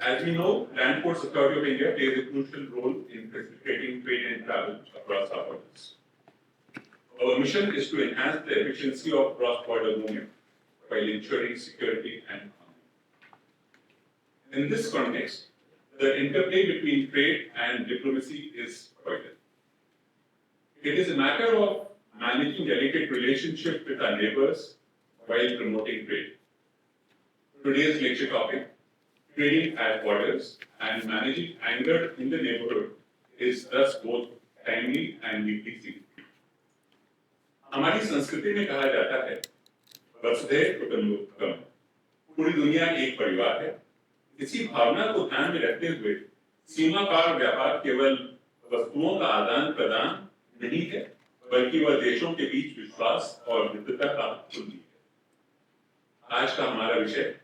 As we know, Land Port Security of India plays a crucial role in facilitating trade and travel across our borders. Our mission is to enhance the efficiency of cross-border movement while ensuring security and harmony. In this context, the interplay between trade and diplomacy is vital. It is a matter of managing delicate relationships with our neighbors while promoting trade. Today's lecture topic, trading at borders and managing anger in the neighborhood, is thus both timely and deeply significant. हमारी संस्कृति में कहा जाता है, वसुधैव कुटुम्बकम, पूरी दुनिया एक परिवार है। इसी भावना को ध्यान में रखते हुए सीमा पार व्यापार केवल वस्तुओं का आदान प्रदान नहीं है, बल्कि वह देशों के बीच विश्वास और मित्रता का कुंजी है। आज का हमारा विषय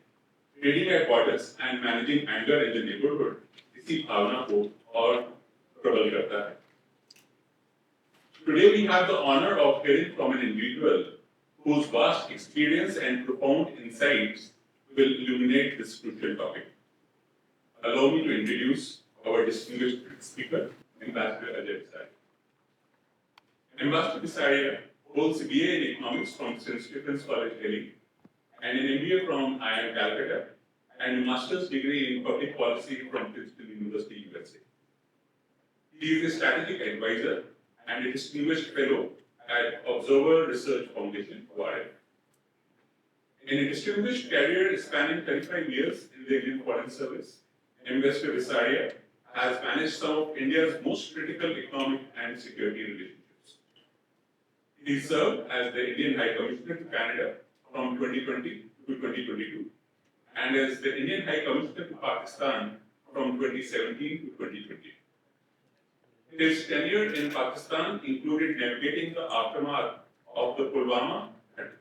trading at borders and managing anger in the neighbourhood इसी भावना को और प्रबल करता है। Today we have the honor of hearing from an individual whose vast experience and profound insights will illuminate this crucial topic. Allow me to introduce our distinguished speaker, Ambassador Ajay Bisaria. Ambassador Bisaria holds a BA in Economics from St. Stephen's College, Delhi, and an MBA from IIM Calcutta, and a master's degree in Public Policy from Princeton University, USA. He is a strategic advisor and a distinguished fellow at Observer Research Foundation, ORF. In a distinguished career spanning 35 years in the Indian Foreign Service, Ambassador Bisaria has managed some of India's most critical economic and security relationships. He served as the Indian High Commissioner to Canada from 2020 to 2022, and as the Indian High Commissioner to Pakistan from 2017 to 2020. His tenure in Pakistan included navigating the aftermath of the Pulwama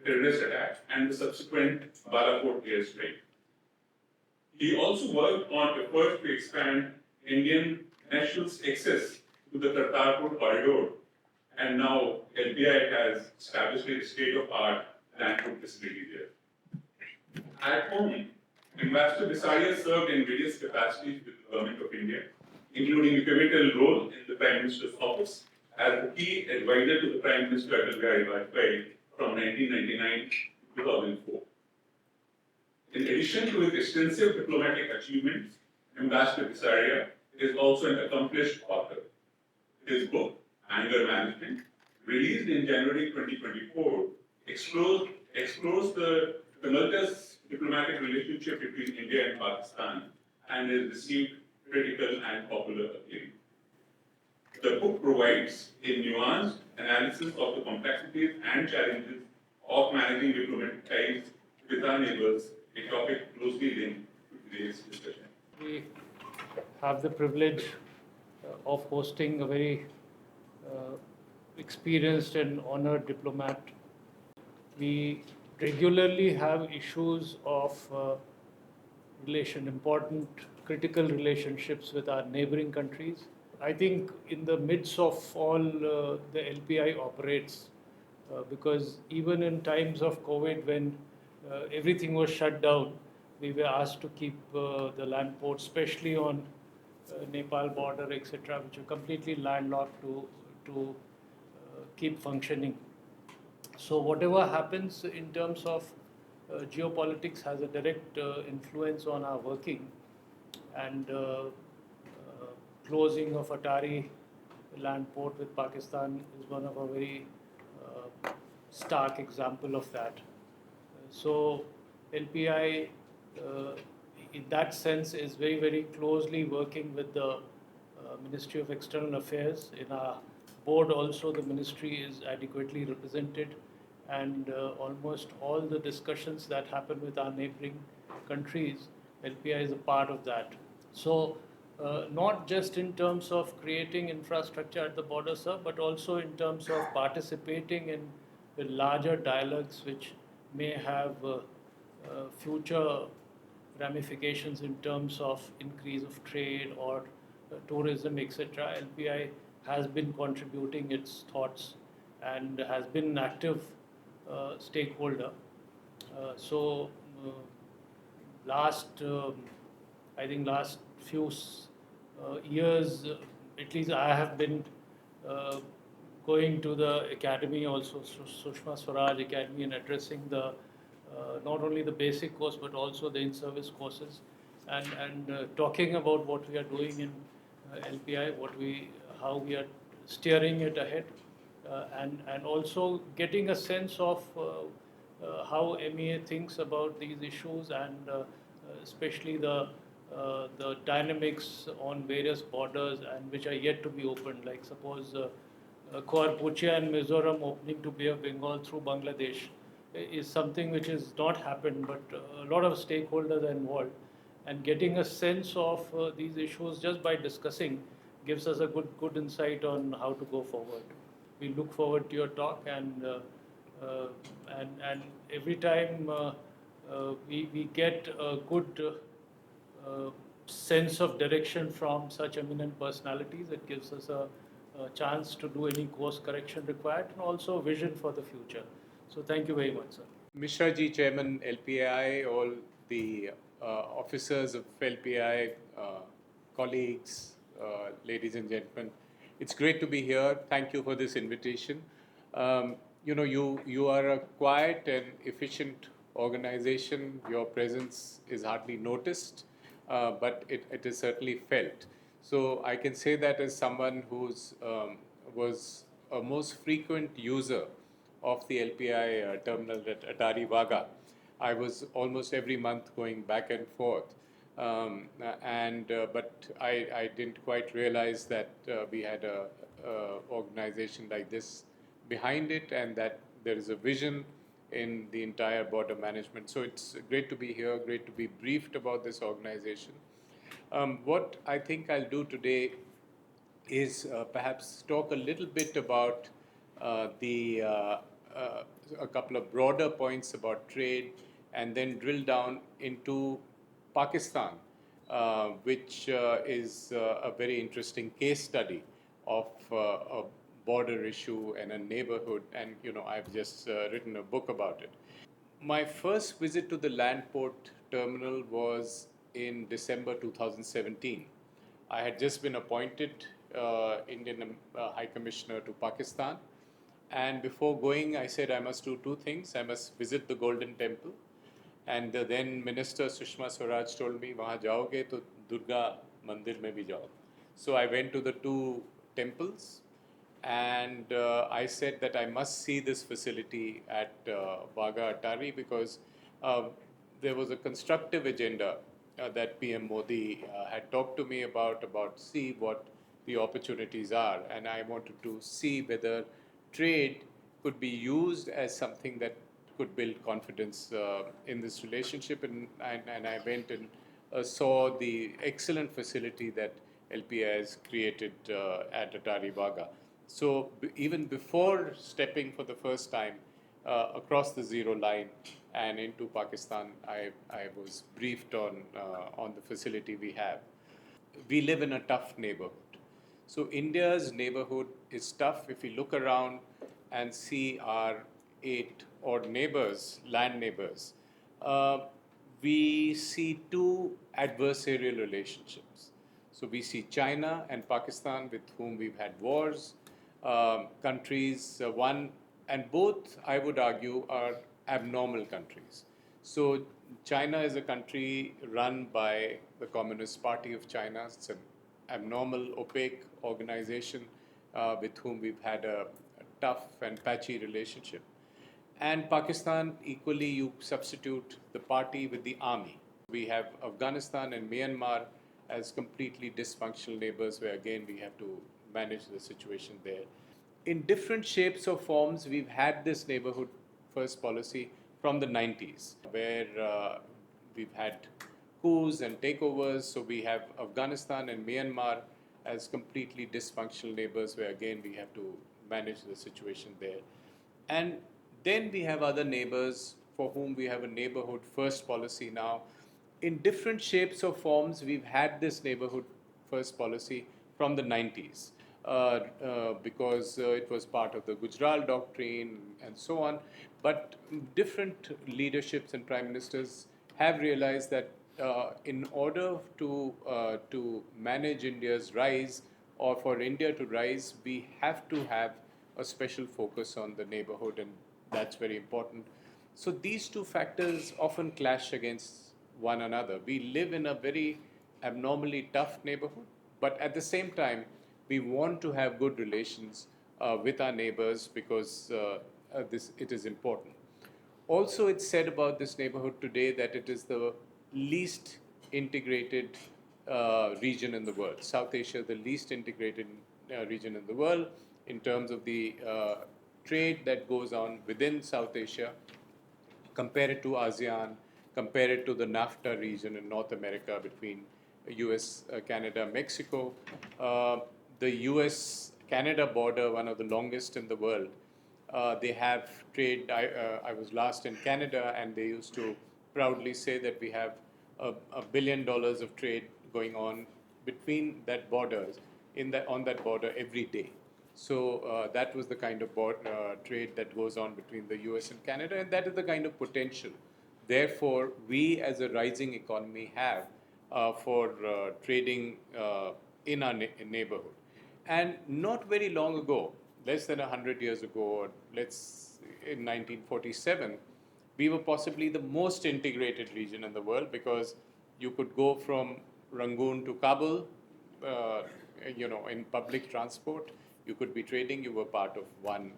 terrorist attack and the subsequent Balakot airstrike. He also worked on efforts to expand Indian nationals' access to the Kartarpur corridor, and now LPI has established a state-of-the-art land port facility there. At home, Ambassador Bisaria served in various capacities with the Government of India, including a pivotal role in the Prime Minister's office as the key advisor to the Prime Minister Ajay Bisaria from 1999 to 2004. In addition to his extensive diplomatic achievements, Ambassador Bisaria is also an accomplished author. His book, Anger Management, released in January 2024, explores the tumultuous diplomatic relationship between India and Pakistan and has received critical and popular acclaim. The book provides a nuanced analysis of the complexities and challenges of managing diplomatic ties with our neighbors, a topic closely linked to today's discussion. We have the privilege of hosting a very experienced and honored diplomat. We regularly have issues of important critical relationships with our neighboring countries. I think in the midst of all the LPI operates, because even in times of COVID when everything was shut down, we were asked to keep the land ports, especially on Nepal border, etc., which are completely landlocked to keep functioning. So whatever happens in terms of geopolitics has a direct influence on our working, and closing of Atari land port with Pakistan is one of a very stark example of that. So LPI in that sense is very, very closely working with the Ministry of External Affairs. In our board also the ministry is adequately represented, and almost all the discussions that happen with our neighboring countries, LPI is a part of that. So not just in terms of creating infrastructure at the border, sir, but also in terms of participating in the larger dialogues which may have future ramifications in terms of increase of trade or tourism, etc. LPI has been contributing its thoughts and has been an active stakeholder. Last I think last few years, at least I have been uh, going to the academy also, Sushma Swaraj Academy, and addressing the not only the basic course but also the in-service courses, and talking about what we are doing in LPI, how we are steering it ahead, and also getting a sense of how MEA thinks about these issues, and especially the dynamics on various borders and which are yet to be opened. Like suppose Puchia and Mizoram opening to Bay of Bengal through Bangladesh is something which has not happened, but a lot of stakeholders are involved, and getting a sense of these issues just by discussing gives us a good insight on how to go forward. We look forward to your talk, uh, and every time we get a good sense of direction from such eminent personalities, it gives us a chance to do any course correction required, and also vision for the future. So thank you very much, sir. Mishra ji, Chairman LPI, all the officers of LPI, colleagues, ladies and gentlemen, it's great to be here. Thank you for this invitation. You are a quiet and efficient organization. Your presence is hardly noticed, but it is certainly felt. So I can say that as someone who's was a most frequent user of the LPI terminal at Atari Vaga. I was almost every month going back and forth. But I didn't quite realize that we had a organization like this behind it, and that there is a vision in the entire border management. So it's great to be here, great to be briefed about this organization. What I think I'll do today is perhaps talk a little bit about a couple of broader points about trade, and then drill down into Pakistan, which is a very interesting case study of a border issue and a neighborhood. And I've just written a book about it. My first visit to the land port terminal was in December 2017. I had just been appointed Indian High Commissioner to Pakistan. And before going, I said I must do two things. I must visit the Golden Temple. And the then Minister Sushma Swaraj told me, "Wahan jaoge to Durga Mandir mein bhi jao." So I went to the two temples, and I said that I must see this facility at Vaga Atari, because there was a constructive agenda that PM Modi had talked to me about see what the opportunities are, and I wanted to see whether trade could be used as something that could build confidence in this relationship, and I went and saw the excellent facility that LPI has created at Atari Vaga. So even before stepping for the first time across the zero line and into Pakistan, I was briefed on the facility we have. We live in a tough neighborhood. So India's neighborhood is tough. If we look around and see our 8 odd neighbors, land neighbors, we see two adversarial relationships. So we see China and Pakistan, with whom we've had wars, countries, one, and both, I would argue, are abnormal countries. So China is a country run by the Communist Party of China. It's an abnormal, opaque organization with whom we've had a tough and patchy relationship. And Pakistan, equally, you substitute the party with the army. We have Afghanistan and Myanmar as completely dysfunctional neighbors, where again we have to manage the situation there. In different shapes or forms, we've had this neighborhood first policy from the 90s, where we've had coups and takeovers. So we have Afghanistan and Myanmar as completely dysfunctional neighbors, where again we have to manage the situation there. And then we have other neighbors for whom we have a neighborhood first policy now. In different shapes or forms, we've had this neighborhood first policy from the 90s. Because it was part of the Gujarat doctrine and so on. But different leaderships and prime ministers have realized that in order to manage India's rise, or for India to rise, we have to have a special focus on the neighborhood, and that's very important. So these two factors often clash against one another. We live in a very abnormally tough neighborhood, but at the same time, we want to have good relations with our neighbors because this it is important. Also, it's said about this neighborhood today that it is the least integrated region in the world. South Asia, the least integrated region in the world in terms of the trade that goes on within South Asia. Compare it to ASEAN, compare it to the NAFTA region in North America between US, Canada, Mexico. The US Canada border, one of the longest in the world, they have trade. I was last in Canada, and they used to proudly say that we have $1 billion of trade going on between that borders on that border every day. So that was the kind of trade that goes on between the US and Canada, and that is the kind of potential. Therefore, we as a rising economy have for trading in our neighborhood. And not very long ago, less than 100 years ago, or in 1947, we were possibly the most integrated region in the world because you could go from Rangoon to Kabul, in public transport. You could be trading. You were part of one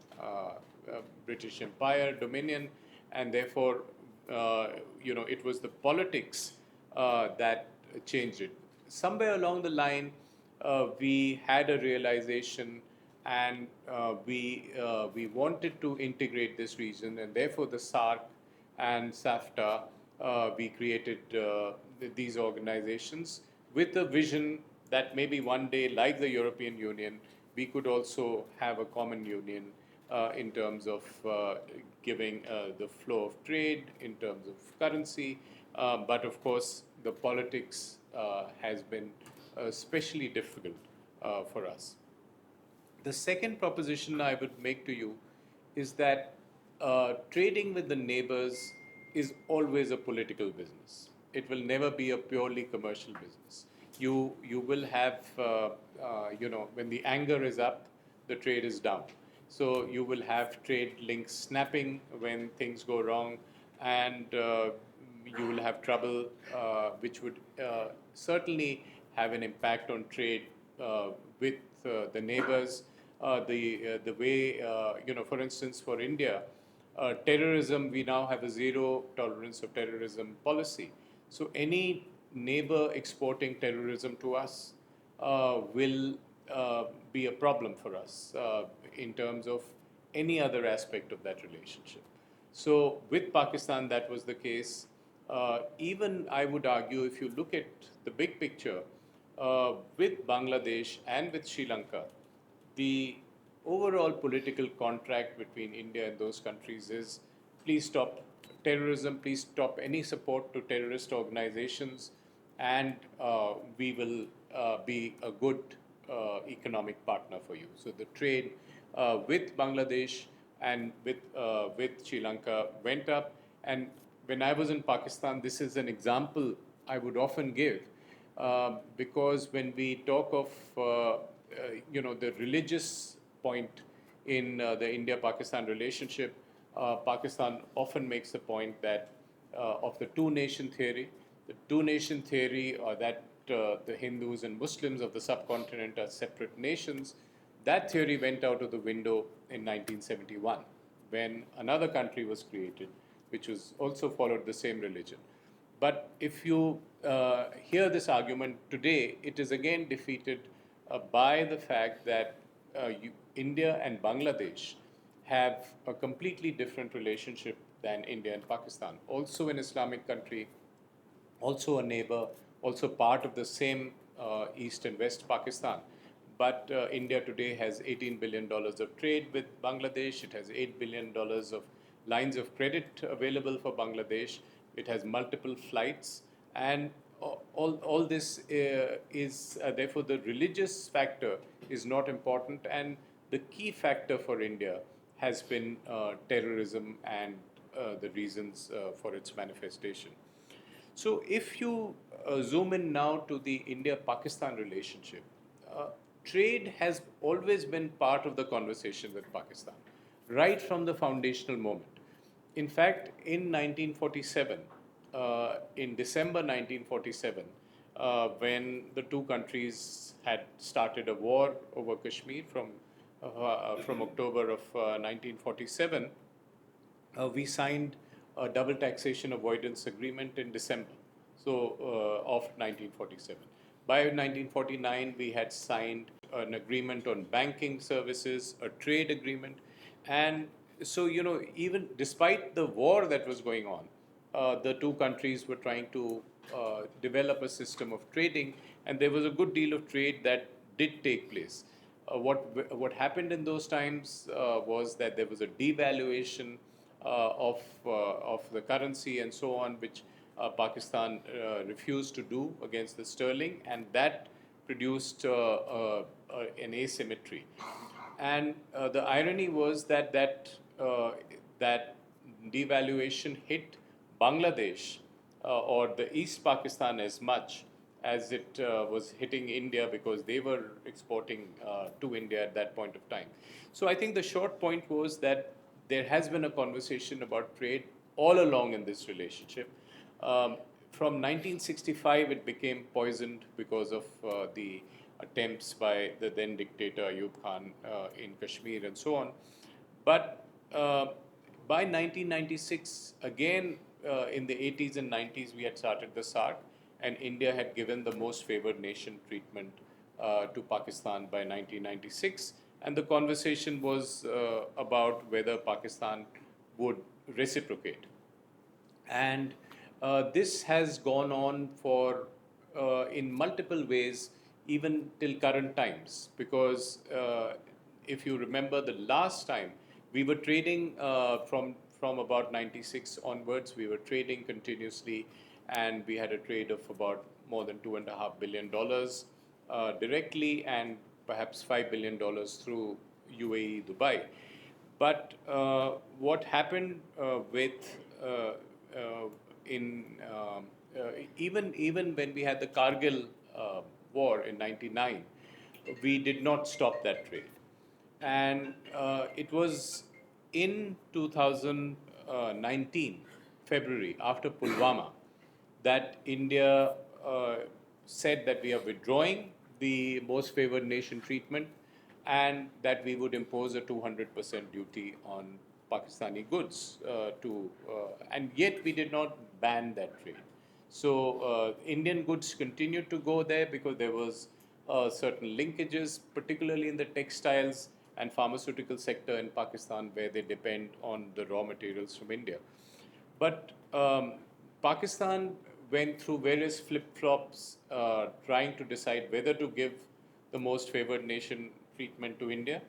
British Empire, Dominion, and therefore, it was the politics that changed it. Somewhere along the line, we had a realization, and we wanted to integrate this region, and therefore the SAARC and SAFTA, we created these organizations with a vision that maybe one day, like the European Union, we could also have a common union in terms of giving the flow of trade, in terms of currency, but of course the politics has been especially difficult for us. The second proposition I would make to you is that trading with the neighbors is always a political business. It will never be a purely commercial business. You will have, when the anger is up, the trade is down. So you will have trade links snapping when things go wrong, and you will have trouble, which would certainly have an impact on trade with the neighbors. The way, for instance, for India, terrorism, we now have a zero tolerance of terrorism policy. So any neighbor exporting terrorism to us will be a problem for us in terms of any other aspect of that relationship. So with Pakistan, that was the case. Even I would argue, if you look at the big picture, with Bangladesh and with Sri Lanka, the overall political contract between India and those countries is please stop terrorism, please stop any support to terrorist organizations, and we will be a good economic partner for you. So the trade with Bangladesh and with Sri Lanka went up. And when I was in Pakistan, this is an example I would often give because when we talk of the religious point in the India-Pakistan relationship, Pakistan often makes the point that of the two-nation theory. The two-nation theory, or that the Hindus and Muslims of the subcontinent are separate nations, that theory went out of the window in 1971 when another country was created, which was also followed the same religion. But if you hear this argument today, it is again defeated by the fact that India and Bangladesh have a completely different relationship than India and Pakistan. Also an Islamic country, also a neighbor, also part of the same East and West Pakistan. But India today has $18 billion of trade with Bangladesh. It has $8 billion of lines of credit available for Bangladesh. It has multiple flights. And all this is, therefore, the religious factor is not important. And the key factor for India has been terrorism and the reasons for its manifestation. So if you zoom in now to the India-Pakistan relationship, uh, trade has always been part of the conversation with Pakistan, right from the foundational moment. In fact, in 1947, in December 1947, when the two countries had started a war over Kashmir from October of 1947, we signed a double taxation avoidance agreement in December of 1947. By 1949, we had signed an agreement on banking services, a trade agreement, and so even despite the war that was going on, the two countries were trying to develop a system of trading, and there was a good deal of trade that did take place. What happened in those times was that there was a devaluation of the currency and so on, which Pakistan refused to do against the sterling, and that produced an asymmetry. And the irony was that devaluation hit Bangladesh or the East Pakistan as much as it was hitting India, because they were exporting to India at that point of time. So I think the short point was that there has been a conversation about trade all along in this relationship. From 1965, it became poisoned because of the attempts by the then dictator Ayub Khan in Kashmir and so on. But by 1996, again in the 80s and 90s, we had started the SARC, and India had given the most favored nation treatment to Pakistan by 1996. And the conversation was about whether Pakistan would reciprocate. And this has gone on for in multiple ways, even till current times, because if you remember the last time we were trading from about 96 onwards, we were trading continuously, and we had a trade of about more than $2.5 billion directly, and perhaps $5 billion through UAE, Dubai. But what happened with in even when we had the Kargil war in '99, we did not stop that trade, and it was in 2019 February, after Pulwama, that India said that we are withdrawing the most favored nation treatment, and that we would impose a 200% duty on Pakistani goods and yet we did not ban that trade. So Indian goods continued to go there because there was certain linkages, particularly in the textiles and pharmaceutical sector in Pakistan, where they depend on the raw materials from India. But Pakistan went through various flip-flops trying to decide whether to give the most favored nation treatment to India.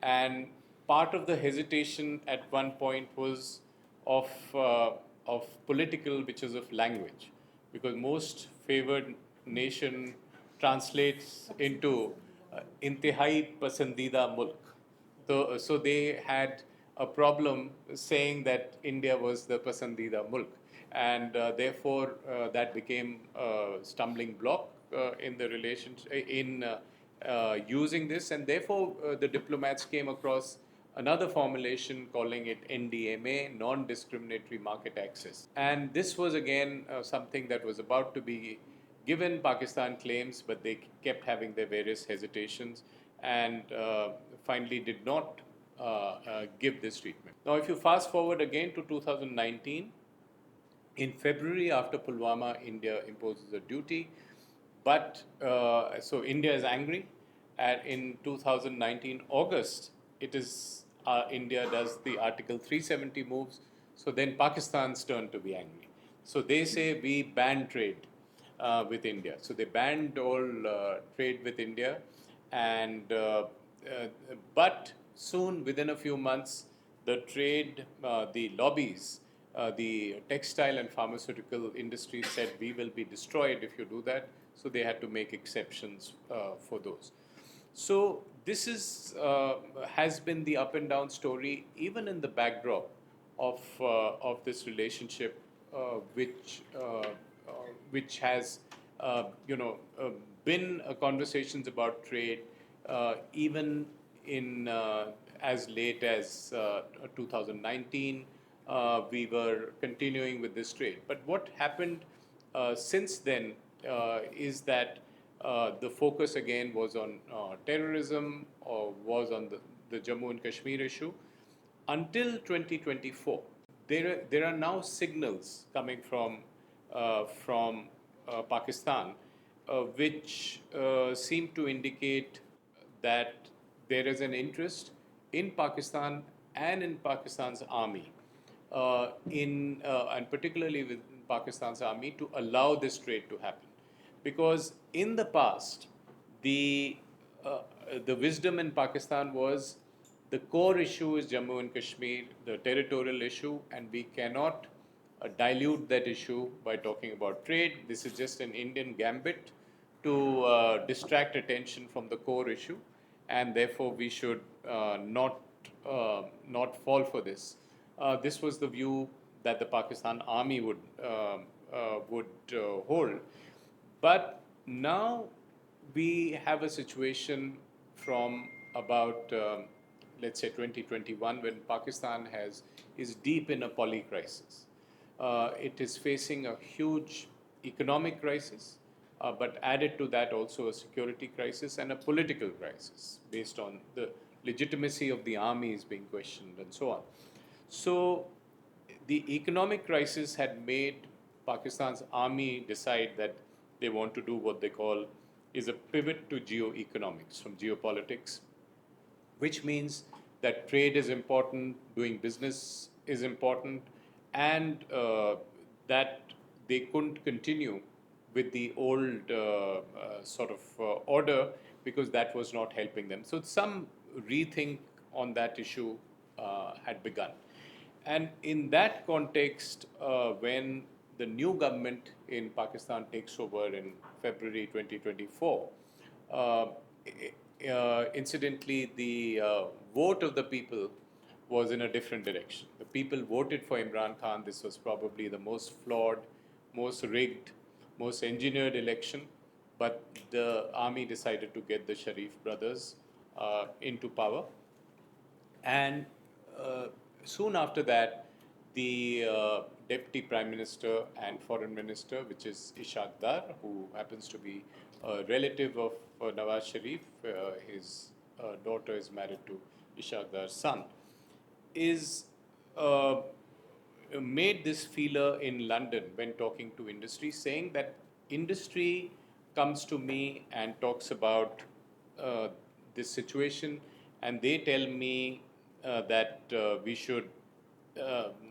And part of the hesitation at one point was of, uh, of political, which is of language, because most favored nation translates into intihai pasandida mulk. So they had a problem saying that India was the Pasandida Mulk, and therefore that became a stumbling block in the relationship in using this, and therefore the diplomats came across another formulation calling it NDMA, non-discriminatory market access, and this was again something that was about to be given. Pakistan claims, but they kept having their various hesitations, and finally did not give this treatment. Now, if you fast forward again to 2019, in February, after Pulwama, India imposes a duty, but so India is angry, and in 2019 August, it is India does the Article 370 moves. So then Pakistan's turn to be angry. So they say we ban trade with India. So they banned all trade with India, and but soon, within a few months, the trade, the lobbies, the textile and pharmaceutical industry said we will be destroyed if you do that. So they had to make exceptions for those. So this has been the up and down story, even in the backdrop of this relationship, which which has, been conversations about trade even in as late as 2019. We were continuing with this trade. But what happened since then is that the focus again was on terrorism or was on the Jammu and Kashmir issue. Until 2024, there are now signals coming from Pakistan, which seem to indicate that there is an interest in Pakistan and in Pakistan's army, and particularly with Pakistan's army, to allow this trade to happen, because in the past, the the wisdom in Pakistan was the core issue is Jammu and Kashmir, the territorial issue, and we cannot dilute that issue by talking about trade. This is just an Indian gambit to distract attention from the core issue, and therefore we should not fall for this. This was the view that the Pakistan army would hold, but now we have a situation from about let's say 2021, when Pakistan is deep in a poly crisis. It is facing a huge economic crisis, but added to that also a security crisis and a political crisis based on the legitimacy of the army is being questioned and so on. So the economic crisis had made Pakistan's army decide that they want to do what they call is a pivot to geoeconomics from geopolitics, which means that trade is important, doing business is important, and that they couldn't continue with the old order, because that was not helping them. So some rethink on that issue had begun. And in that context, when the new government in Pakistan takes over in February 2024, incidentally, the vote of the people was in a different direction. The people voted for Imran Khan. This was probably the most flawed, most rigged, most engineered election. But the army decided to get the Sharif brothers into power. And soon after that, the Deputy Prime Minister and Foreign Minister, which is Ishaq Dar, who happens to be a relative of Nawaz Sharif, his daughter is married to Ishaq Dar's son, is made this feeler in London when talking to industry, saying that industry comes to me and talks about this situation, and they tell me that we should,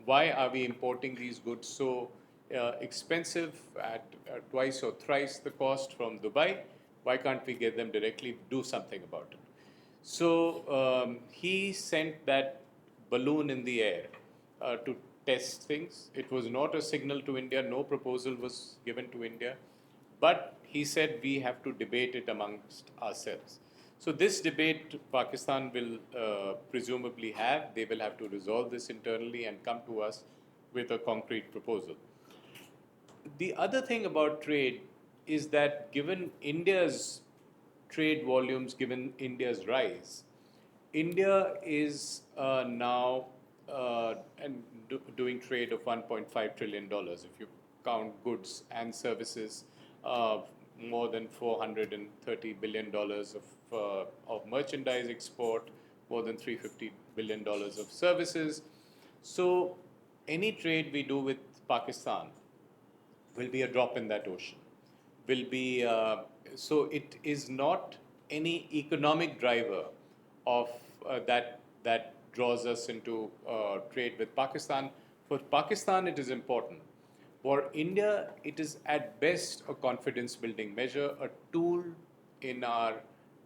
why are we importing these goods so expensive at twice or thrice the cost from Dubai? Why can't we get them directly? Do something about it. So he sent that balloon in the air to test things. It was not a signal to India, no proposal was given to India, but he said we have to debate it amongst ourselves. So this debate Pakistan will presumably have. They will have to resolve this internally and come to us with a concrete proposal. The other thing about trade is that given India's trade volumes, given India's rise, India is now doing trade of $1.5 trillion. If you count goods and services, more than $430 billion of merchandise export, more than $350 billion of services. So any trade we do with Pakistan will be a drop in that ocean. Will be so it is not any economic driver of that draws us into trade with Pakistan. For Pakistan, it is important. For India, it is at best a confidence-building measure, a tool in our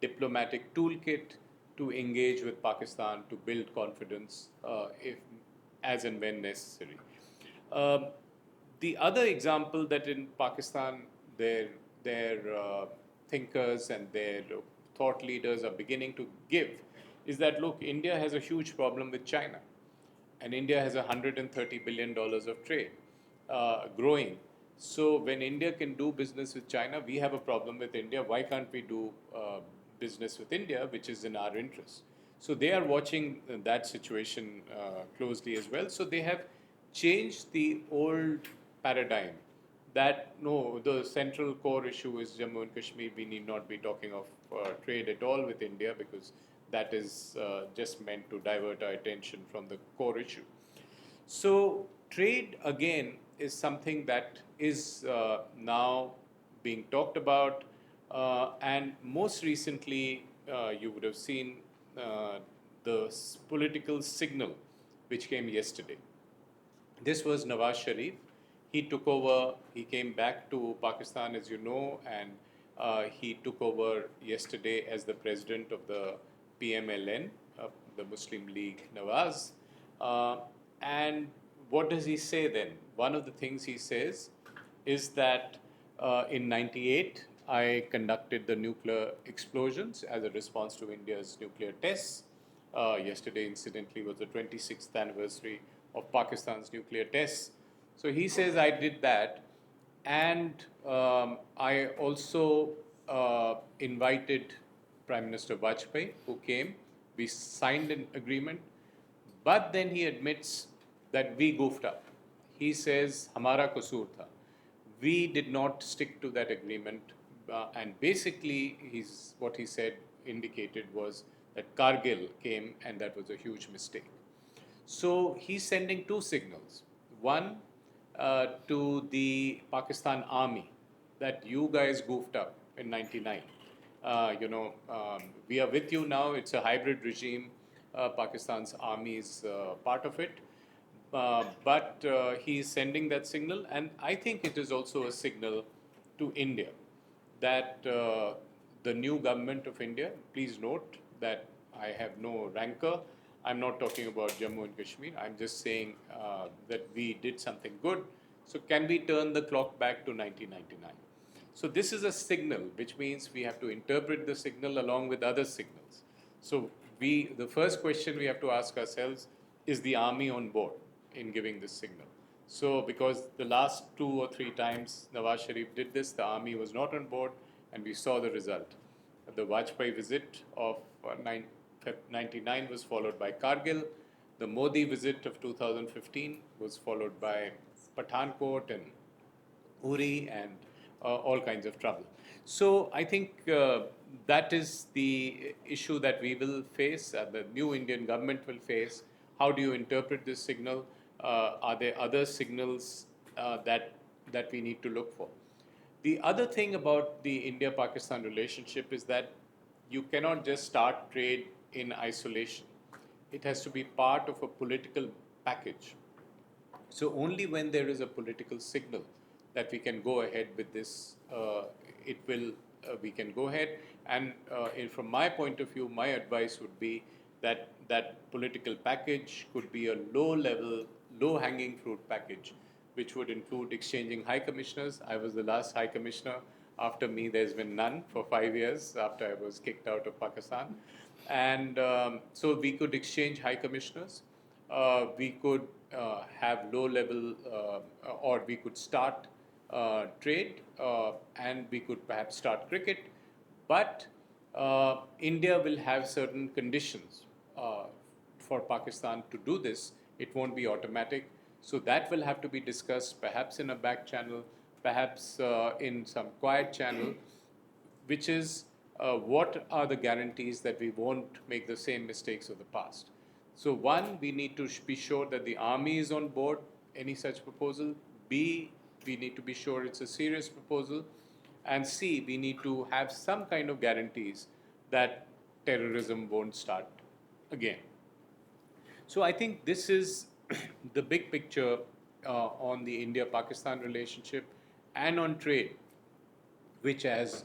diplomatic toolkit to engage with Pakistan to build confidence, if as and when necessary. The other example that in Pakistan, their thinkers and their thought leaders are beginning to give is that, look, India has a huge problem with China, and India has $130 billion of trade growing. So when India can do business with China, we have a problem with India. Why can't we do business with India, which is in our interest? So they are watching that situation closely as well. So they have changed the old paradigm that no, the central core issue is Jammu and Kashmir. We need not be talking of trade at all with India because that is just meant to divert our attention from the core issue. So trade again is something that is now being talked about, and most recently you would have seen the political signal which came yesterday. This was Nawaz Sharif. He took over, he came back to Pakistan, as you know, and he took over yesterday as the president of the PMLN, the Muslim League Nawaz. Uh, and what does he say then? One of the things he says is that in 98, I conducted the nuclear explosions as a response to India's nuclear tests. Yesterday, incidentally, was the 26th anniversary of Pakistan's nuclear tests. So he says, I did that. And I also invited Prime Minister Vajpayee, who came. We signed an agreement. But then he admits that we goofed up. He says, Hamara kasoor tha. We did not stick to that agreement. And basically, what he said indicated was that Kargil came and that was a huge mistake. So he's sending two signals. One, to the Pakistan army that you guys goofed up in 99. We are with you now. It's a hybrid regime. Pakistan's army is part of it. But he is sending that signal, and I think it is also a signal to India that the new government of India, please note that I have no rancor. I'm not talking about Jammu and Kashmir. I'm just saying that we did something good. So can we turn the clock back to 1999? So this is a signal, which means we have to interpret the signal along with other signals. So the first question we have to ask ourselves, is the army on board in giving this signal? So because the last 2 or 3 times Nawaz Sharif did this, the army was not on board, and we saw the result. The Vajpayee visit of 99 was followed by Kargil. The Modi visit of 2015 was followed by Pathankot and Uri and all kinds of trouble. So I think that is the issue that we will face, the new Indian government will face. How do you interpret this signal? Are there other signals that we need to look for? The other thing about the India-Pakistan relationship is that you cannot just start trade in isolation. It has to be part of a political package. So only when there is a political signal that we can go ahead with this, we can go ahead. And from my point of view, my advice would be that that political package could be a low-level, low-hanging fruit package, which would include exchanging high commissioners. I was the last high commissioner. After me, there's been none for 5 years after I was kicked out of Pakistan. And so we could exchange high commissioners. We could have low-level, or we could start trade, and we could perhaps start cricket. But India will have certain conditions for Pakistan to do this. It won't be automatic. So that will have to be discussed perhaps in a back channel, perhaps in some quiet channel, which is what are the guarantees that we won't make the same mistakes of the past. So one, we need to be sure that the army is on board any such proposal. B, we need to be sure it's a serious proposal. And C, we need to have some kind of guarantees that terrorism won't start again. So I think this is the big picture on the India-Pakistan relationship and on trade, which as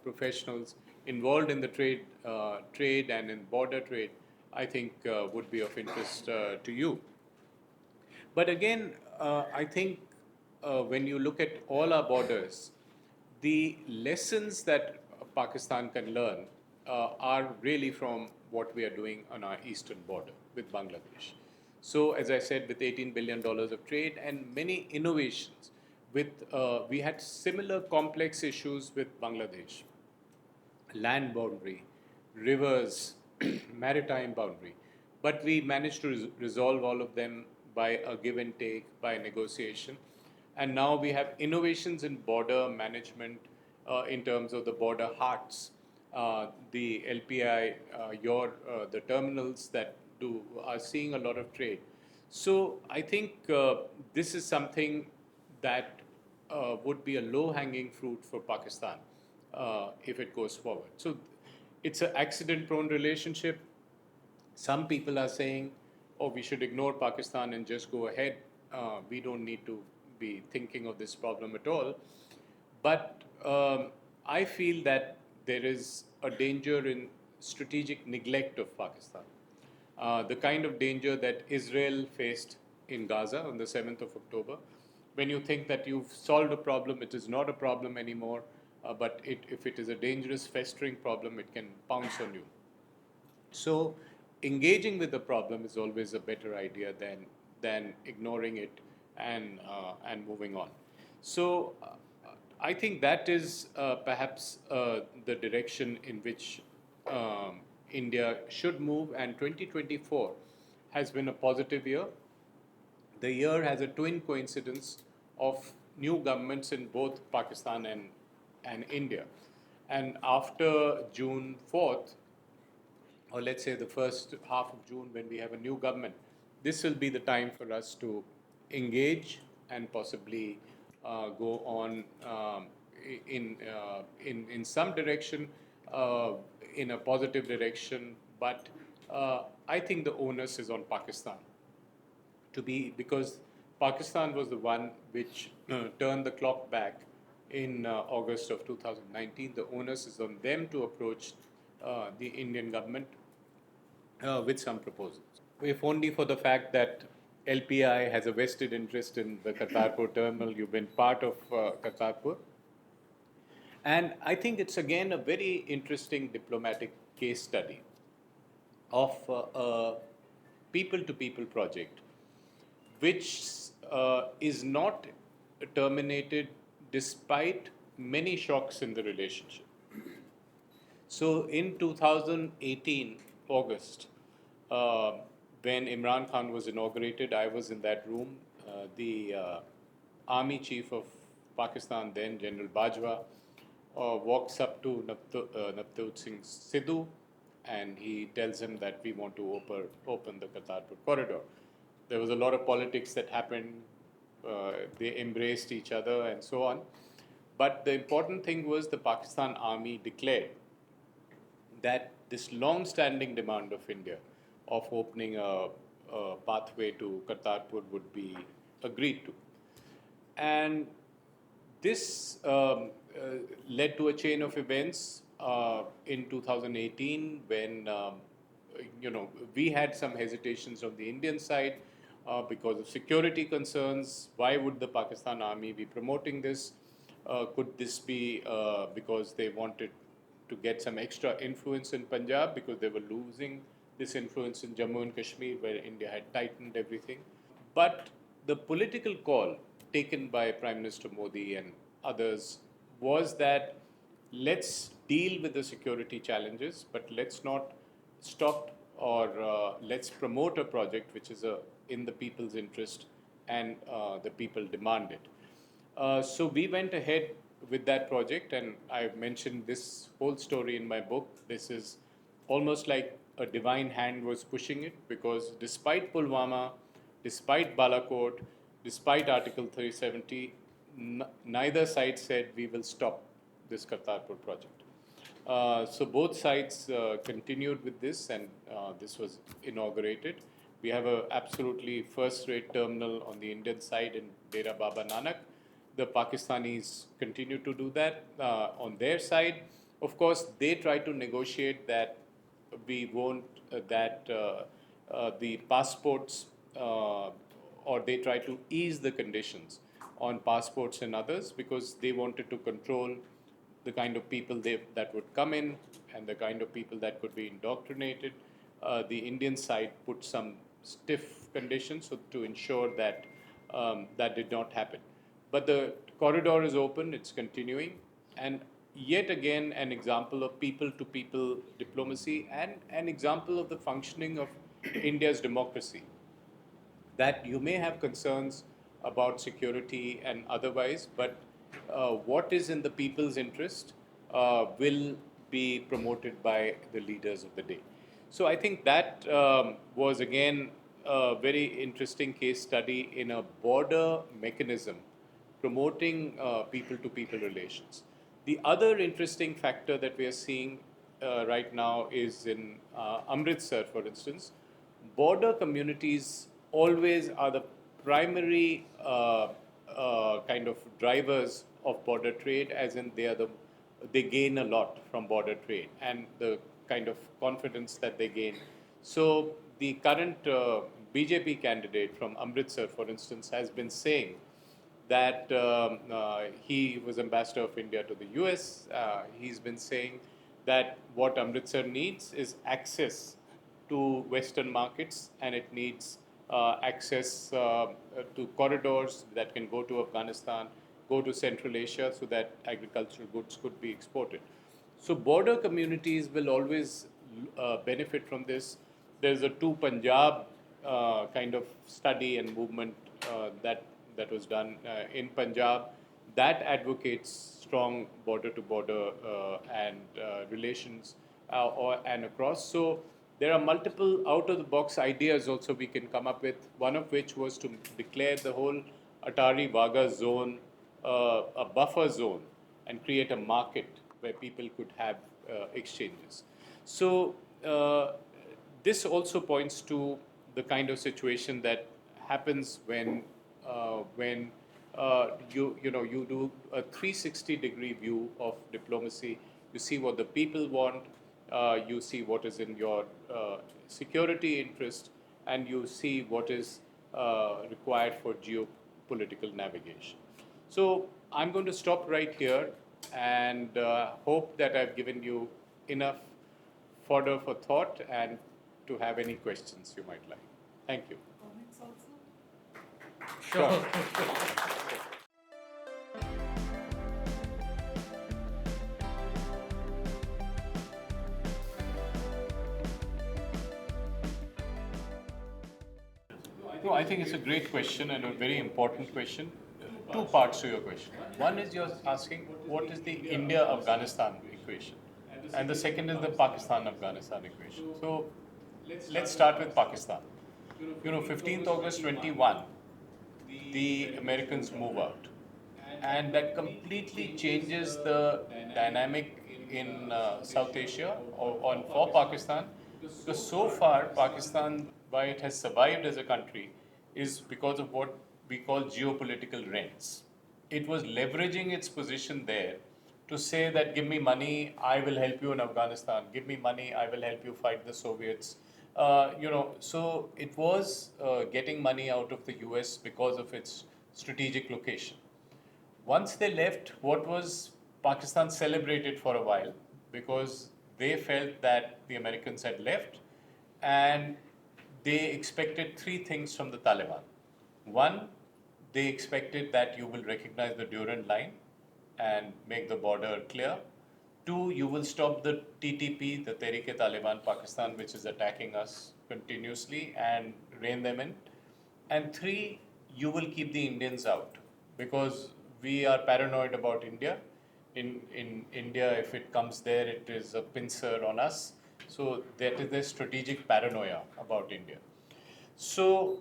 professionals involved in the trade and in border trade, I think would be of interest to you. But again, I think when you look at all our borders, the lessons that Pakistan can learn are really from what we are doing on our eastern border with Bangladesh. So, as I said, with $18 billion of trade and many innovations, we had similar complex issues with Bangladesh, land boundary, rivers, maritime boundary. But we managed to resolve all of them by a give and take, by negotiation. And now we have innovations in border management in terms of the border hearts, the LPI, the terminals that are seeing a lot of trade. So I think this is something that would be a low-hanging fruit for Pakistan if it goes forward. So it's an accident-prone relationship. Some people are saying, oh, we should ignore Pakistan and just go ahead. We don't need to be thinking of this problem at all. But I feel that there is a danger in strategic neglect of Pakistan. The kind of danger that Israel faced in Gaza on the 7th of October. When you think that you've solved a problem, it is not a problem anymore, but if it is a dangerous, festering problem, it can pounce on you. So, engaging with the problem is always a better idea than ignoring it and moving on. So, I think that is perhaps the direction in which India should move, and 2024 has been a positive year. The year has a twin coincidence of new governments in both Pakistan and India. And after June 4th, or let's say the first half of June when we have a new government, this will be the time for us to engage and possibly go on in some direction, in a positive direction. But I think the onus is on Pakistan because Pakistan was the one which turned the clock back in August of 2019. The onus is on them to approach the Indian government with some proposals. If only for the fact that LPI has a vested interest in the Kartarpur terminal. You've been part of Kartarpur. And I think it's again a very interesting diplomatic case study of a people-to-people project, which is not terminated despite many shocks in the relationship. So in 2018, August, when Imran Khan was inaugurated, I was in that room. The Army Chief of Pakistan, then General Bajwa, walks up to Navjot Singh Sidhu and he tells him that we want to open the Kartarpur corridor. There was a lot of politics that happened. They embraced each other and so on. But the important thing was the Pakistan Army declared that this long-standing demand of India of opening a pathway to Kartarpur would be agreed to. And this led to a chain of events in 2018 when we had some hesitations on the Indian side because of security concerns. Why would the Pakistan Army be promoting this? Could this be because they wanted to get some extra influence in Punjab because they were losing this influence in Jammu and Kashmir where India had tightened everything? But the political call taken by Prime Minister Modi and others was that let's deal with the security challenges, but let's not stop or let's promote a project which is in the people's interest and the people demand it. So we went ahead with that project, and I've mentioned this whole story in my book. This is almost like a divine hand was pushing it, because despite Pulwama, despite Balakot, despite Article 370, neither side said we will stop this Kartarpur project. So both sides continued with this, and this was inaugurated. We have an absolutely first-rate terminal on the Indian side in Dera Baba Nanak. The Pakistanis continue to do that on their side. Of course, they try to negotiate that we won't, that the passports, or they try to ease the conditions on passports and others, because they wanted to control the kind of people that would come in and the kind of people that could be indoctrinated. The Indian side put some stiff conditions to ensure that that did not happen. But the corridor is open, it's continuing, and yet again an example of people-to-people diplomacy and an example of the functioning of India's democracy. That you may have concerns about security and otherwise, but what is in the people's interest will be promoted by the leaders of the day. So I think that was again a very interesting case study in a border mechanism promoting people-to-people relations. The other interesting factor that we are seeing right now is in Amritsar, for instance. Border communities always are the primary kind of drivers of border trade, as in they gain a lot from border trade and the kind of confidence that they gain. So the current BJP candidate from Amritsar, for instance, has been saying that he was ambassador of India to the US. He's been saying that what Amritsar needs is access to Western markets, and it needs access to corridors that can go to Afghanistan, go to Central Asia, so that agricultural goods could be exported. So border communities will always benefit from this. There's a two Punjab kind of study and movement that was done in Punjab that advocates strong border-to-border and relations and across. So there are multiple out-of-the-box ideas also we can come up with, one of which was to declare the whole Atari Wagah zone a buffer zone and create a market where people could have exchanges. So this also points to the kind of situation that happens when you do a 360-degree view of diplomacy. You see what the people want, you see what is in your security interest, and you see what is required for geopolitical navigation. So I'm going to stop right here and hope that I've given you enough fodder for thought and to have any questions you might like. Thank you. Comments also? Sure. No, I think it's a great question and a very important question. Two parts to your question. One is you're asking what is the India-Afghanistan equation, and the second is the Pakistan-Afghanistan equation. So let's start with Pakistan. 15th August 21, the Americans move out, and that completely changes the dynamic in South Asia for Pakistan, because so far Pakistan, why it has survived as a country, is because of what we call geopolitical rents. It was leveraging its position there to say that give me money, I will help you in Afghanistan. Give me money, I will help you fight the Soviets. So it was getting money out of the US because of its strategic location. Once they left, what was Pakistan celebrated for a while because they felt that the Americans had left and they expected three things from the Taliban. One, they expected that you will recognize the Durand line and make the border clear. Two, you will stop the TTP, the Tehrik-e-Taliban Pakistan, which is attacking us continuously, and rein them in. And three, you will keep the Indians out because we are paranoid about India. In India, if it comes there, it is a pincer on us. So that is the strategic paranoia about India. So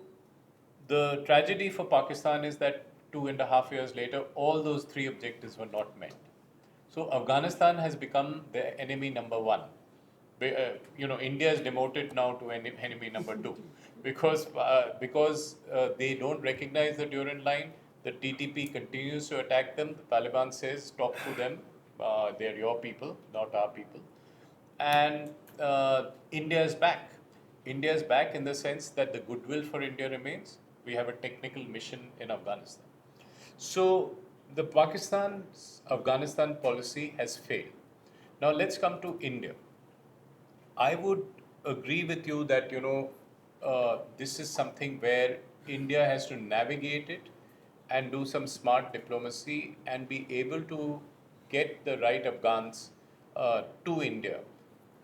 the tragedy for Pakistan is that 2.5 years later, all those three objectives were not met. So Afghanistan has become the enemy number one. India is demoted now to enemy number two because they don't recognize the Durand line. The TTP continues to attack them. The Taliban says, talk to them. They are your people, not our people. And India is back. India is back in the sense that the goodwill for India remains. We have a technical mission in Afghanistan. So the Pakistan's Afghanistan policy has failed. Now let's come to India. I would agree with you that this is something where India has to navigate it and do some smart diplomacy and be able to get the right Afghans to India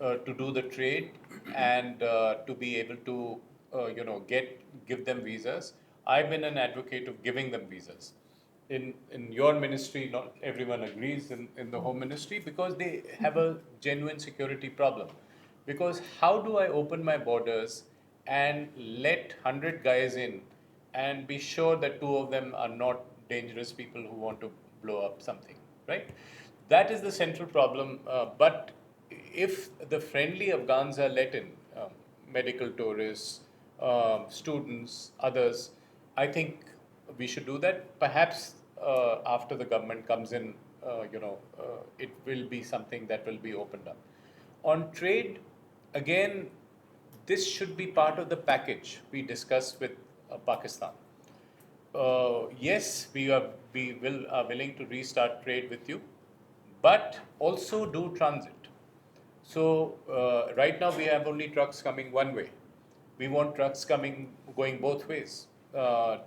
to do the trade and to be able to give them visas. I've been an advocate of giving them visas. In your ministry, not everyone agrees in the home ministry because they have a genuine security problem. Because how do I open my borders and let 100 guys in and be sure that two of them are not dangerous people who want to blow up something, right? That is the central problem. But if the friendly Afghans are let in, medical tourists, students, others, I think we should do that. Perhaps after the government comes in, it will be something that will be opened up. On trade, again, this should be part of the package we discussed with Pakistan. Yes, are willing to restart trade with you, but also do transit. So right now we have only trucks coming one way. We want trucks going both ways. To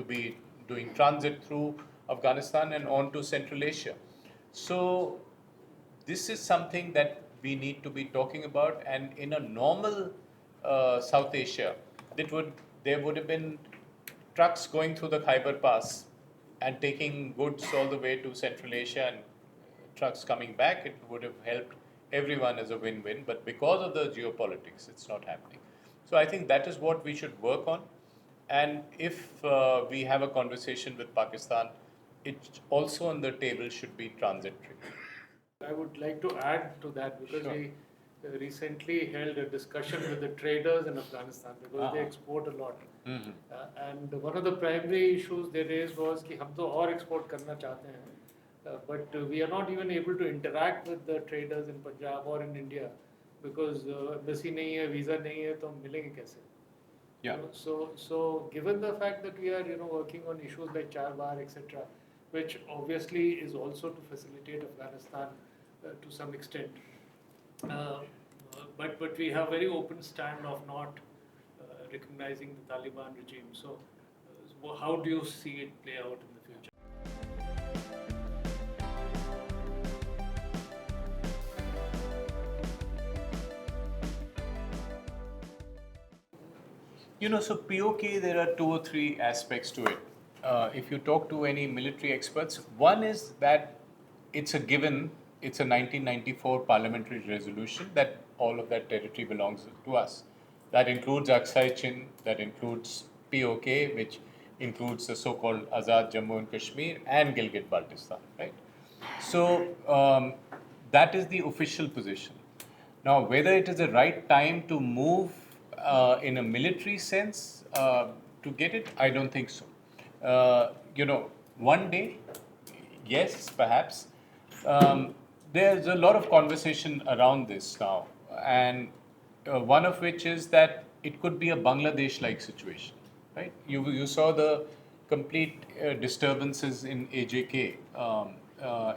be doing transit through Afghanistan and on to Central Asia. So this is something that we need to be talking about. And in a normal South Asia, there would have been trucks going through the Khyber Pass and taking goods all the way to Central Asia and trucks coming back. It would have helped everyone as a win-win. But because of the geopolitics, it's not happening. So I think that is what we should work on. And if we have a conversation with Pakistan, it also on the table should be transitory. I would like to add to that because Sure. we recently held a discussion with the traders in Afghanistan because they export a lot. And one of the primary issues they raised was कि हम तो और export करना चाहते हैं, but we are not even able to interact with the traders in Punjab or in India because embassy नहीं है, visa नहीं है, तो हम मिलेंगे कैसे? Yeah. So given the fact that we are working on issues like Char Bar, etc., which obviously is also to facilitate Afghanistan to some extent, but we have very open stand of not recognizing the Taliban regime. So how do you see it play out in the future? So POK, there are 2 or 3 aspects to it. If you talk to any military experts, one is that it's a given, it's a 1994 parliamentary resolution that all of that territory belongs to us. That includes Aksai Chin, that includes POK, which includes the so-called Azad Jammu and Kashmir and Gilgit-Baltistan, right? So that is the official position. Now, whether it is the right time to move in a military sense to get it, I don't think so. One day, yes, perhaps. There's a lot of conversation around this now, and one of which is that it could be a Bangladesh-like situation, right? You saw the complete disturbances in AJK,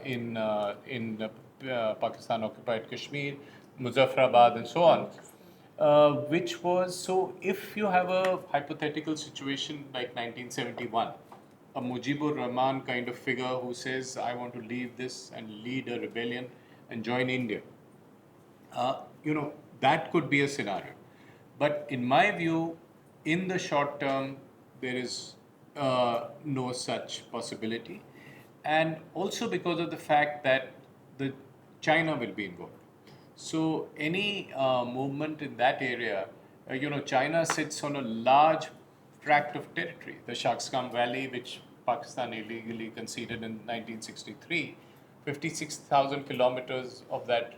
in Pakistan-occupied Kashmir, Muzaffarabad, and so on. Which was, so if you have a hypothetical situation like 1971, a Mujibur Rahman kind of figure who says, I want to leave this and lead a rebellion and join India, that could be a scenario. But in my view, in the short term, there is no such possibility. And also because of the fact that China will be involved. So any movement in that area, China sits on a large tract of territory, the Shaksgam Valley, which Pakistan illegally conceded in 1963. 56,000 kilometers of that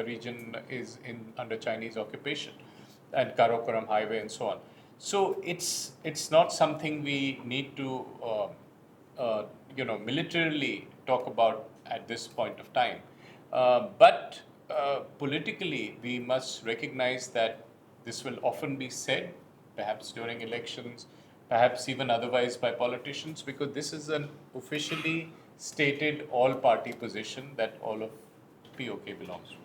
region is under Chinese occupation, and Karakoram Highway and so on. So it's not something we need to militarily talk about at this point of time. But politically, we must recognize that this will often be said, perhaps during elections, perhaps even otherwise by politicians, because this is an officially stated all-party position that all of POK belongs to us.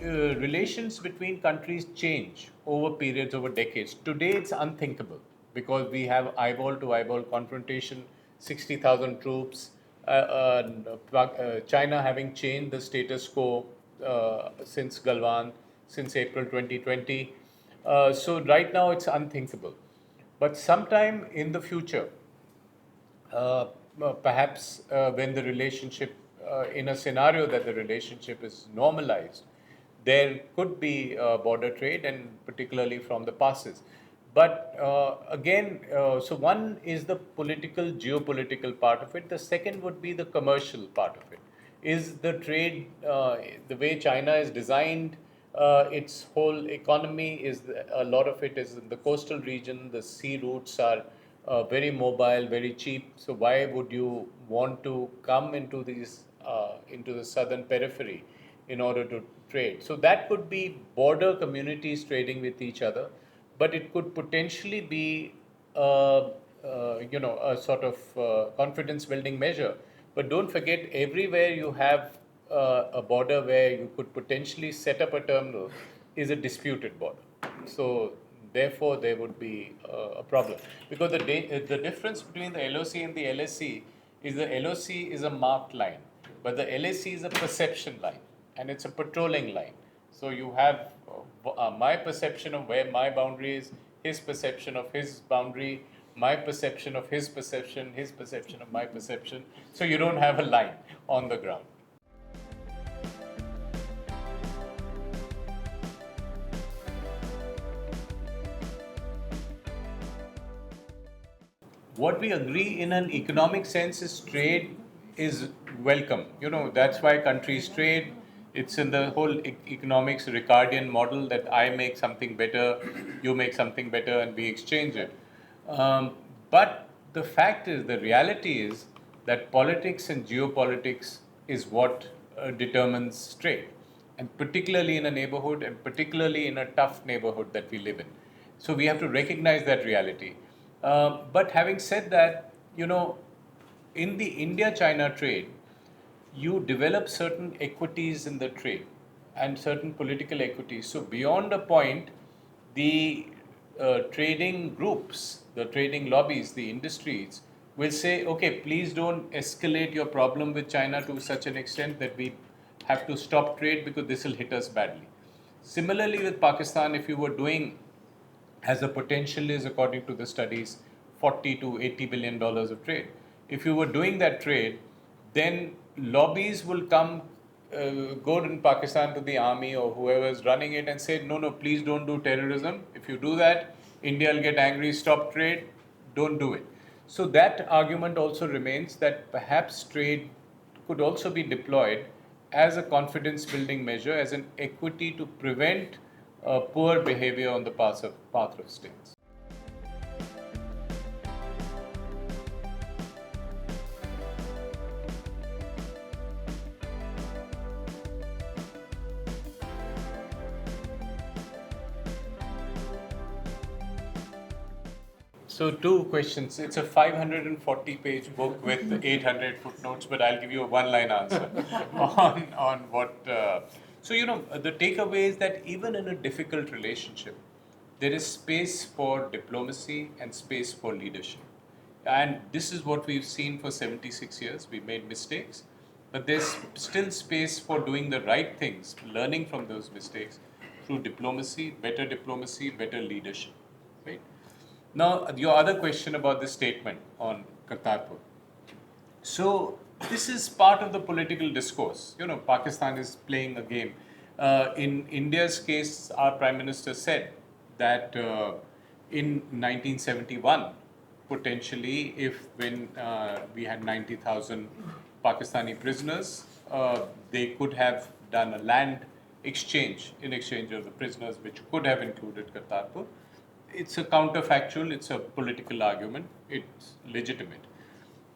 relations between countries change over periods, over decades. Today it's unthinkable because we have eyeball to eyeball confrontation, 60,000 troops, China having changed the status quo since Galwan, since April 2020. So right now it's unthinkable. But sometime in the future, uh, perhaps when the relationship, in a scenario that the relationship is normalized, there could be border trade and particularly from the passes. But again, so one is the political, geopolitical part of it. The second would be the commercial part of it. Is the trade, the way China is designed, its whole economy is, a lot of it is in the coastal region, the sea routes are very mobile, very cheap. So why would you want to come into into the southern periphery in order to trade? So that could be border communities trading with each other, but it could potentially be, a sort of confidence building measure. But don't forget, everywhere you have a border where you could potentially set up a terminal is a disputed border. So therefore, there would be a problem because the difference between the LOC and the LSC is the LOC is a marked line, but the LSC is a perception line and it's a patrolling line. So you have my perception of where my boundary is, his perception of his boundary, my perception of his perception of my perception. So you don't have a line on the ground. What we agree in an economic sense is trade is welcome. That's why countries trade. It's in the whole economics Ricardian model that I make something better, you make something better, and we exchange it. But the fact is, the reality is that politics and geopolitics is what determines trade, and particularly in a neighborhood, and particularly in a tough neighborhood that we live in. So we have to recognize that reality. But having said that, in the India-China trade, you develop certain equities in the trade and certain political equities. So beyond a point, the trading groups, the trading lobbies, the industries will say, okay, please don't escalate your problem with China to such an extent that we have to stop trade because this will hit us badly. Similarly with Pakistan, if you were doing, as the potential is according to the studies, 40 to 80 billion dollars of trade. If you were doing that trade, then lobbies will come, go in Pakistan to the army or whoever is running it and say, no, please don't do terrorism. If you do that, India will get angry, stop trade, don't do it. So that argument also remains that perhaps trade could also be deployed as a confidence building measure, as an equity to prevent poor behavior on the path of states. So two questions. It's a 540-page book with 800 footnotes, but I'll give you a one-line answer on what. So the takeaway is that even in a difficult relationship, there is space for diplomacy and space for leadership, and this is what we've seen for 76 years. We made mistakes, but there's still space for doing the right things, learning from those mistakes through diplomacy, better leadership, right? Now, your other question about the statement on Kartarpur. So, this is part of the political discourse. Pakistan is playing a game. In India's case, our Prime Minister said that in 1971, potentially, when we had 90,000 Pakistani prisoners, they could have done a land exchange in exchange of the prisoners, which could have included Kartarpur. It's a counterfactual, it's a political argument, it's legitimate.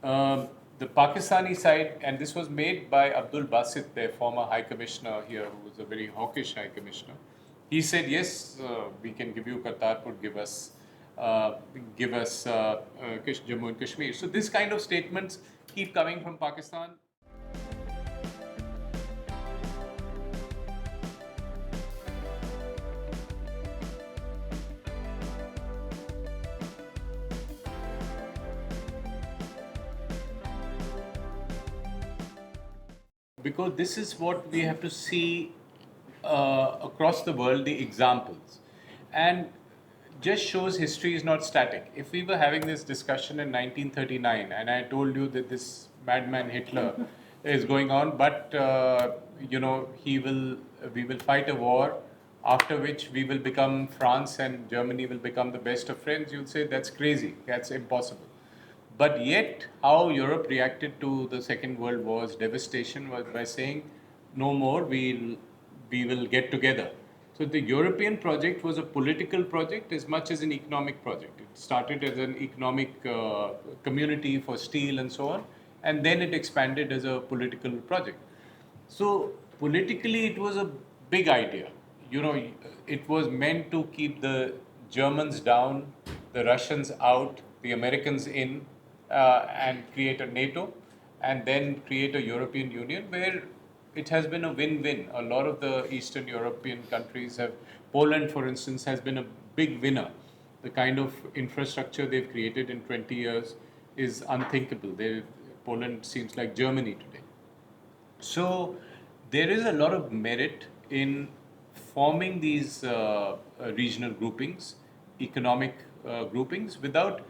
The Pakistani side, and this was made by Abdul Basit, their former High Commissioner here, who was a very hawkish High Commissioner. He said, yes, we can give you Kartarpur, give us Jammu and Kashmir. So this kind of statements keep coming from Pakistan. because this is what we have to see across the world, the examples. And just shows history is not static. If we were having this discussion in 1939 and I told you that this madman Hitler is going on, but we will fight a war after which we will become France and Germany will become the best of friends, you'll say that's crazy, that's impossible. But yet, how Europe reacted to the Second World War's devastation was by saying, no more, we will get together. So the European project was a political project as much as an economic project. It started as an economic community for steel and so on, and then it expanded as a political project. So politically, it was a big idea. It was meant to keep the Germans down, the Russians out, the Americans in, and create a NATO, and then create a European Union where it has been a win-win. A lot of the Eastern European countries have, Poland, for instance, has been a big winner. The kind of infrastructure they've created in 20 years is unthinkable. Poland seems like Germany today. So there is a lot of merit in forming these regional groupings, economic groupings. Without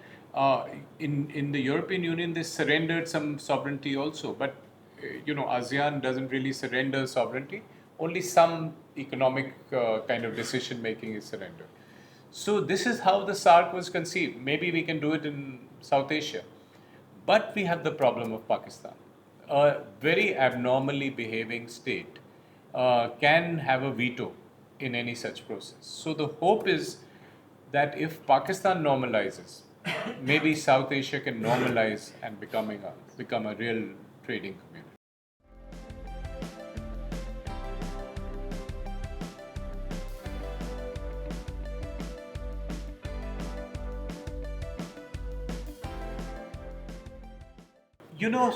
in the European Union, they surrendered some sovereignty also, but ASEAN doesn't really surrender sovereignty. Only some economic kind of decision making is surrendered. So this is how the SARC was conceived. Maybe we can do it in South Asia. But we have the problem of Pakistan. A very abnormally behaving state can have a veto in any such process. So the hope is that if Pakistan normalizes, maybe South Asia can normalize and become a real trading community.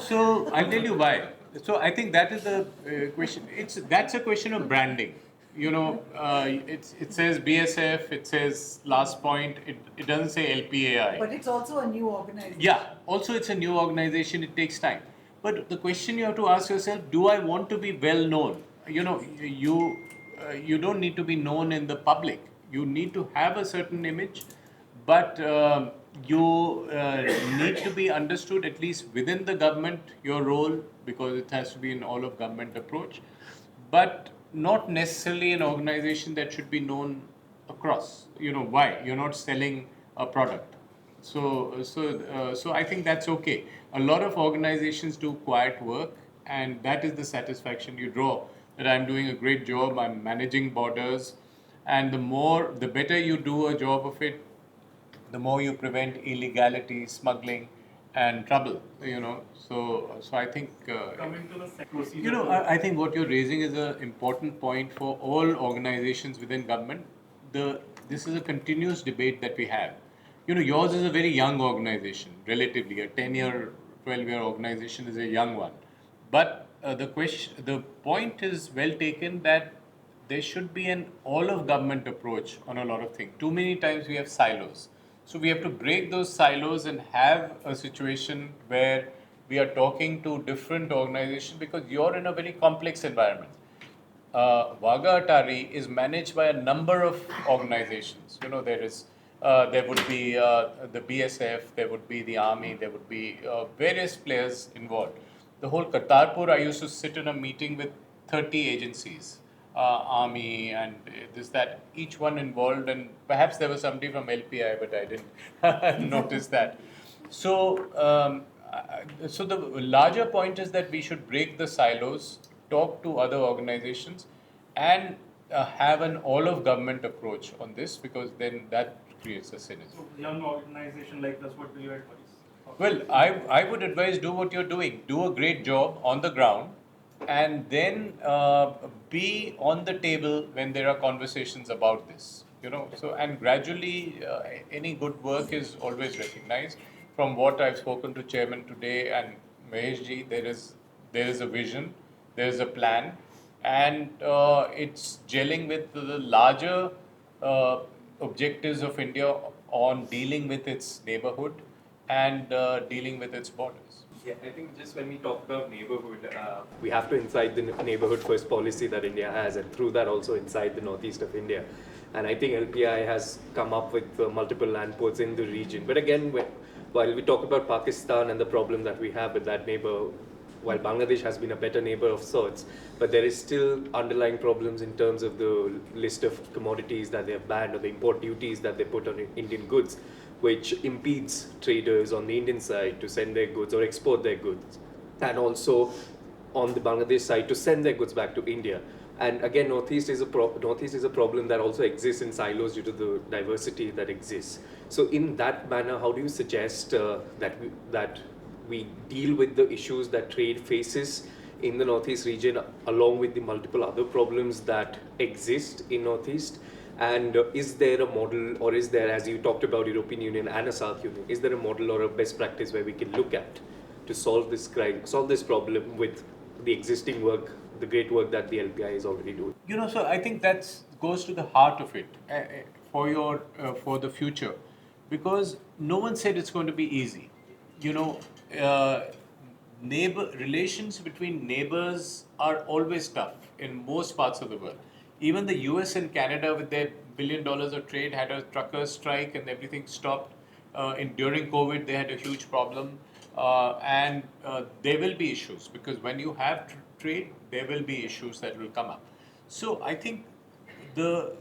So I'll tell you why. So I think that is the question. That's a question of branding. It says BSF, it says last point. It doesn't say LPAI. But it's also a new organization. Yeah. Also, it's a new organization. It takes time. But the question you have to ask yourself: do I want to be well known? You don't need to be known in the public. You need to have a certain image, but you need to be understood at least within the government, your role, because it has to be an all of government approach, but not necessarily an organization that should be known across. Why? You're not selling a product. So I think that's okay. A lot of organizations do quiet work, and that is the satisfaction you draw, that I'm doing a great job, I'm managing borders, and the better you do a job of it, the more you prevent illegality, smuggling, and trouble. So I think. Coming to the procedure. I think what you're raising is an important point for all organizations within government. This is a continuous debate that we have. Yours is a very young organization, relatively. A 10-year, 12-year organization is a young one. But the point is well taken that there should be an all-of-government approach on a lot of things. Too many times we have silos. So we have to break those silos and have a situation where we are talking to different organizations, because you're in a very complex environment. Wagah Atari is managed by a number of organizations. There would be the BSF, there would be the army, there would be various players involved. The whole Kartarpur, I used to sit in a meeting with 30 agencies, army and that, each one involved, and perhaps there was somebody from LPI, but I didn't notice that. So the larger point is that we should break the silos, talk to other organizations, and have an all-of-government approach on this, because then that creates a synergy. So young organization like this, what do you advise? Well, I would advise, do what you're doing. Do a great job on the ground, and then be on the table when there are conversations about this. So, and gradually any good work is always recognized. From what I've spoken to Chairman today and Maheshji, there is a vision, there is a plan, and it's gelling with the larger objectives of India on dealing with its neighborhood and dealing with its borders. Yeah, I think just when we talk about neighborhood, we have to incite the neighborhood first policy that India has, and through that also incite the northeast of India. And I think LPI has come up with multiple land ports in the region. But again, while we talk about Pakistan and the problem that we have with that neighbor, while Bangladesh has been a better neighbor of sorts, but there is still underlying problems in terms of the list of commodities that they have banned or the import duties that they put on Indian goods, which impedes traders on the Indian side to send their goods or export their goods, and also on the Bangladesh side to send their goods back to India. And again, Northeast is a problem that also exists in silos due to the diversity that exists. So in that manner, how do you suggest that we deal with the issues that trade faces in the Northeast region, along with the multiple other problems that exist in Northeast? And is there a model, or is there, as you talked about European Union and a South Union, is there a model or a best practice where we can look at to solve this problem with the existing work, the great work that the LPI is already doing? So I think that goes to the heart of it for the future, because no one said it's going to be easy. Relations between neighbors are always tough in most parts of the world. Even the US and Canada, with their $1 billion of trade, had a truckers' strike and everything stopped. During COVID, they had a huge problem. And there will be issues, because when you have trade, there will be issues that will come up. So I think the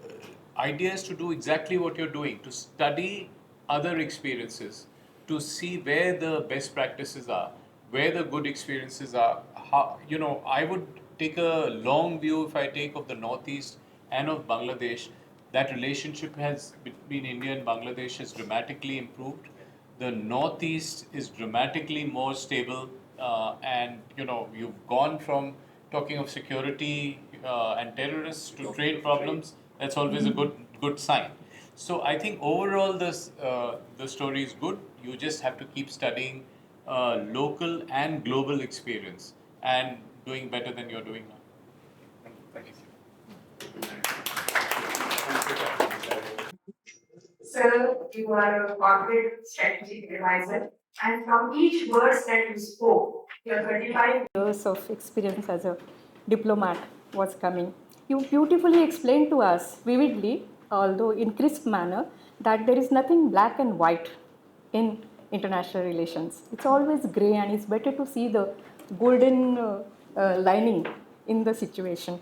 idea is to do exactly what you're doing, to study other experiences, to see where the best practices are, where the good experiences are. I would take a long view if I take of the Northeast and of Bangladesh. That relationship between India and Bangladesh has dramatically improved. The Northeast is dramatically more stable, and you've gone from talking of security and terrorists to trade problems. That's always a good sign. So I think overall the story is good. You just have to keep studying local and global experience and doing better than you're doing now. Thank you. Sir, you are a corporate strategic advisor, and from each words that you spoke, your 35 years of experience as a diplomat was coming. You beautifully explained to us vividly, although in crisp manner, that there is nothing black and white in international relations. It's always grey, and it's better to see the golden lining in the situation.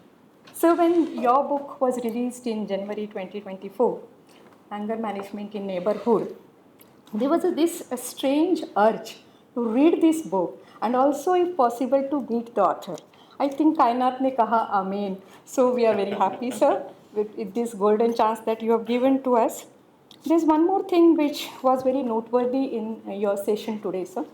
So when your book was released in January 2024, Anger Management in Neighborhood, there was this strange urge to read this book and also, if possible, to meet the author. I think Kainat ne kaha Amen. So we are very happy, sir, with this golden chance that you have given to us. There's one more thing which was very noteworthy in your session today, sir.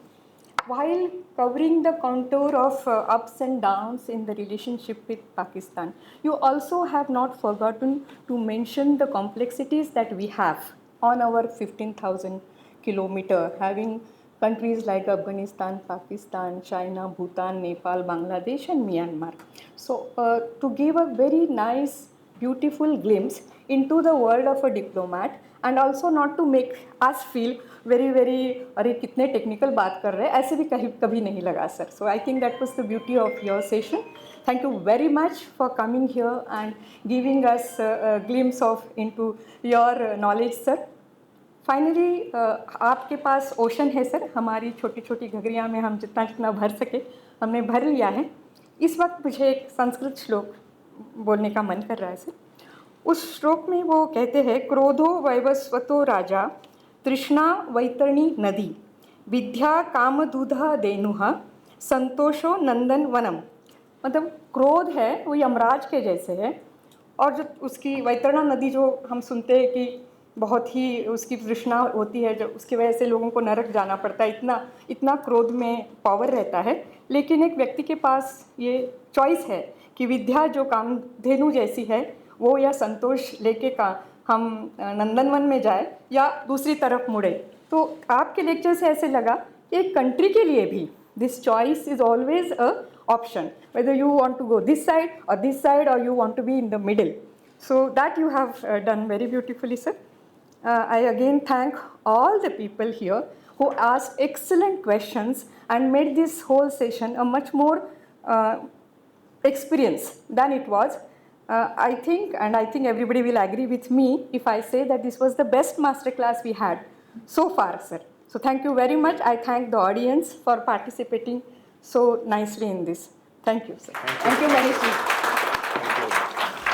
While covering the contour of ups and downs in the relationship with Pakistan, you also have not forgotten to mention the complexities that we have on our 15,000 kilometer, having countries like Afghanistan, Pakistan, China, Bhutan, Nepal, Bangladesh and Myanmar. So to give a very nice, beautiful glimpse into the world of a diplomat, and also not to make us feel very अरे कितने technical बात कर रहे हैं, ऐसे भी कभी नहीं लगा sir. So I think that was the beauty of your session. Thank you very much for coming here and giving us a glimpse of into your knowledge, sir. Finally, आपके पास ओशन है सर. हमारी छोटी छोटी घगरियाँ में हम जितना भर सके हमने भर लिया है. इस वक्त मुझे एक संस्कृत श्लोक बोलने का मन कर रहा है सर. उस श्लोक में वो कहते हैं, क्रोधो वैवस्वतो राजा तृष्णा वैतरणी नदी विद्या कामदूधा देनुः संतोषो नंदन वनम. मतलब क्रोध है वो यमराज के जैसे है, और जो उसकी वैतरणा नदी जो हम सुनते हैं कि बहुत ही उसकी तृष्णा होती है, जो उसकी वजह से लोगों को नरक जाना पड़ता है, इतना क्रोध में पावर रहता है. लेकिन एक व्यक्ति के पास ये चॉइस है कि विद्या जो कामधेनु जैसी है वो या संतोष लेके का हम नंदनवन में जाए या दूसरी तरफ मुड़े. तो आपके लेक्चर से ऐसे लगा कि एक कंट्री के लिए भी this choice is always a option, whether you want to go this side और you want to be in the middle. So that you have done very beautifully, sir. I again thank all the people here who asked excellent questions and made this whole session a much more experience than it was. I think everybody will agree with me if I say that this was the best masterclass we had so far, sir. So thank you very much. I thank the audience for participating so nicely in this. Thank you, sir. Thank you, Manish. Thank you.